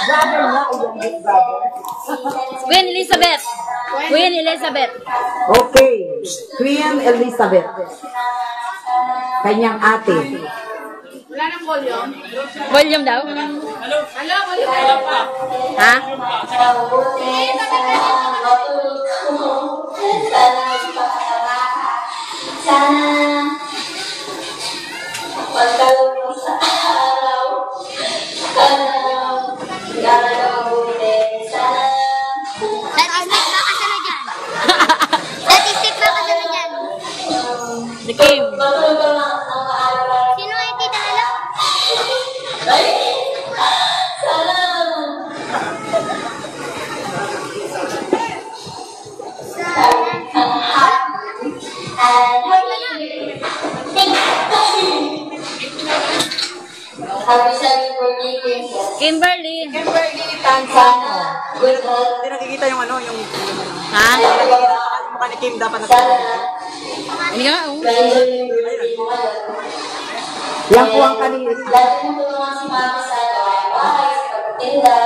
Brother na, youngest brother. Queen Elizabeth. Queen Elizabeth. Okay. Queen Elizabeth. Kanyang ate. Wala nang volume? Volume daw? Hello, volume. Wala pa. Ha? Pagkalong sa araw, Statistic ba kasi na dyan? The Kim. Sino ay tita Lala? Kimberly. Tansana. Good health. Hindi nakikita yung ano, yung... Ha? Yung mukha ni Kim dapat Hindi nga, oh. Yan po ang kanina. Lagi mo tulungan si Mama sa gawain bahay, sa pagtinda.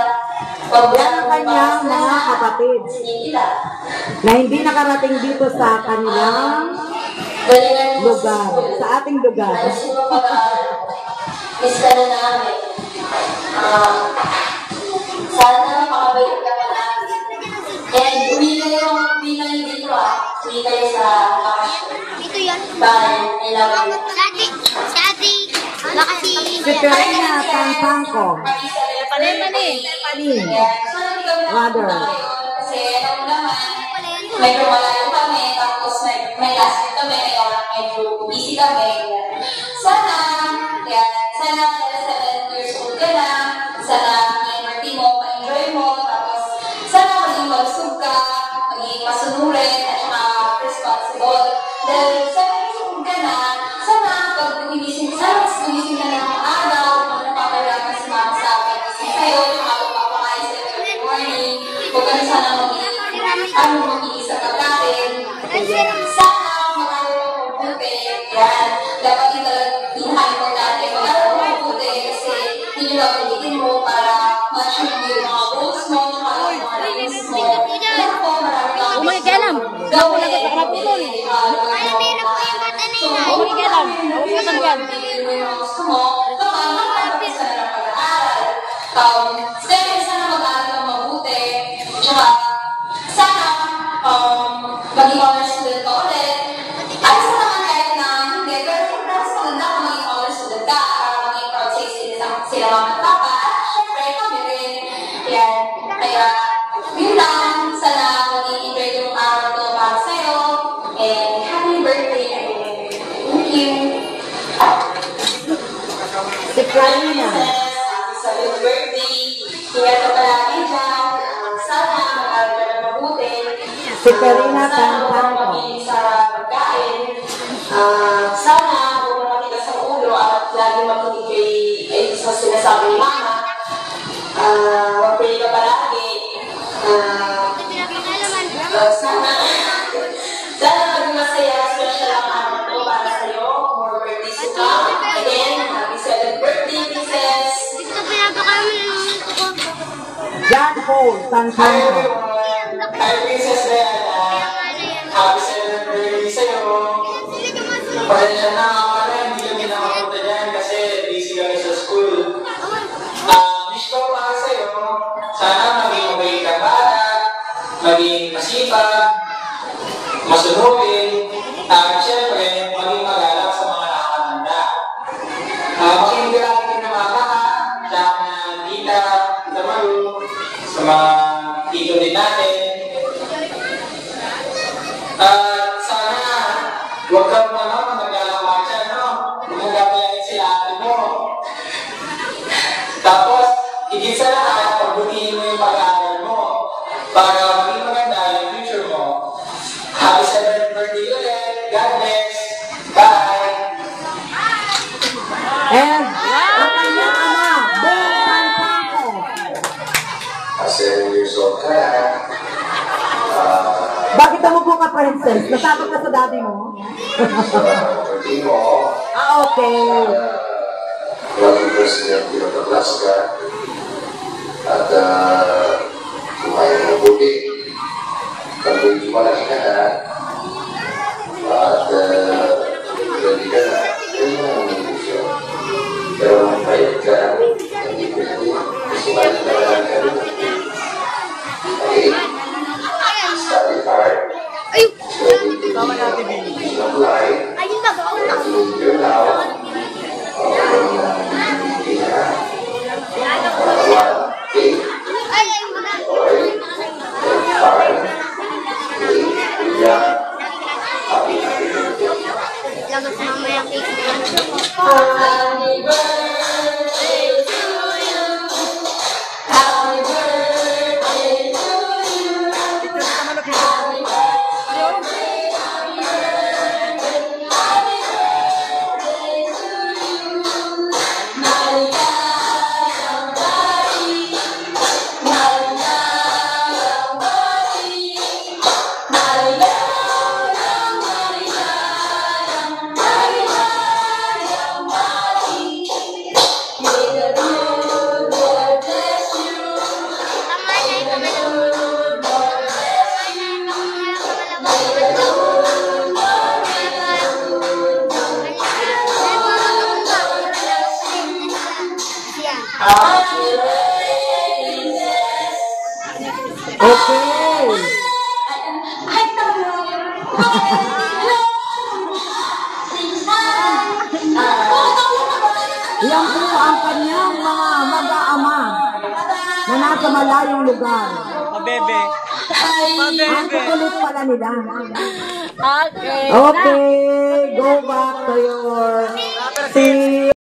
Yan ang kanyang mga kapatid na hindi nakarating dito sa kanilang lugar, sa ating lugar. Miss ka na namin. Sana makabalik ka pa namin. And uwi kayo dito Uwi kayo sa bakasyon. Ito yan. Bye. I love you. Si ate. Baka si... Si Perina Tansangko. Mani. Brother. Kasi alam mo naman, medyo malayo kami, tapos may last week kami, kaya medyo busy kami. Sana, sana 7 years old ka na, sana energy mo, ma-enjoy mo, tapos sana maging malusog ka, maging masunurin, at saka responsible. Dahil 7 years old ka na, sana pag gumising ka ng araw, kung napapalala ka si Mama sa akin, kasi sa'yo, yung magpapakain sa every morning, huwag ka na sana mag-iisa pagkain. Sana mag-aaral mo mabuti. Yan. Dapat yung talagang mo dati. Mag-aaral mo mabuti kasi hindi nyo gagamitin mo para ma-achieve mo yung mga goals mo, yung mga dreams mo. Yan po, maraming mga Umay kailam. Ako lang sa kapulon. Ay, meron po yung bata na yun. Umay kailam. Umay kailam. gusto mo, kapag sana ng pag-aaral. Sana mag-aaral ng mabuti. Tsaka, sana maging honor student ka ulit. Ay, sa naman kahit na hindi, pero kung nasa maganda kung maging honor student ka, para maging proud sa sila mama at papa, at syempre, kami rin. Yan. Kaya, yun lang. Sana mag-enjoy yung araw to para sa'yo. And happy birthday again. Thank you. Si Karina. Sa good birthday. Kaya ka palagi dyan. Sana mag-aaral ka na mabuti. Si Perina Tansangko. Sa pagkain. Sana huwag mo makita sa ulo at lagi makinig kay sa sinasabi ni Mama. Mag-pray ka palagi. Sana maging masaya, special ang araw ko para sa'yo. More birthdays to come. Again, happy 7th birthday, Princess. Gusto pinapakamin ng ko. John Paul Tansangko. Hi, Princess Diana. Happy 7th birthday sa'yo. Pasensya na nga pala, hindi kami nakapunta dyan kasi busy kami sa school. Wish ko para sa'yo, sana maging mabait kang bata, maging masipag, masunurin, at syempre, maging magalak sa mga nakakatanda. Makinig ka lagi din ng mama ka, sa mga tita, tita Maru, sa mga tito din natin. Sana, huwag kang naglalakad siya, no? Huwag mong gagayain sila ate mo. Tapos, higit sa lahat, pagbutihin mo yung pag-aaral mo para maging maganda yung future mo. Happy 7th birthday ulit. God bless. Bye. And ang kanyang ama, Ben Tansangko. 7 years old ka na. Bakit umupo ka, princess? Nasabot ka sa daddy mo? Birthday mo. Okay. Laging president, pinataplas ka. At kumain ng mabuti. Pag hindi malaki ka na, at ready ka na, yun ang negosyo. Pero kung payat ka, hindi pwede. Kasi mali na lang ka rin. Okay? Study hard. Ready to apply. Ayun ba? Live your now. Lagas mamaya cake. Happy birthday to you. Happy birthday to you. Happy birthday, happy birthday, happy birthday to you. Maligayang bati, maligayang bati, maligayang, maligayang, maligayang bati. May the good Lord bless you. Tama na ito. May the good Lord bless you. May the good Lord bless you. Happy birthday, princess. Okay. Ay, tama. Yan po ang kanyang mga mag-aama na nasa malayong lugar. Pabebe. Ang kukulit pala nila. Okay. Okay, go back to your seat.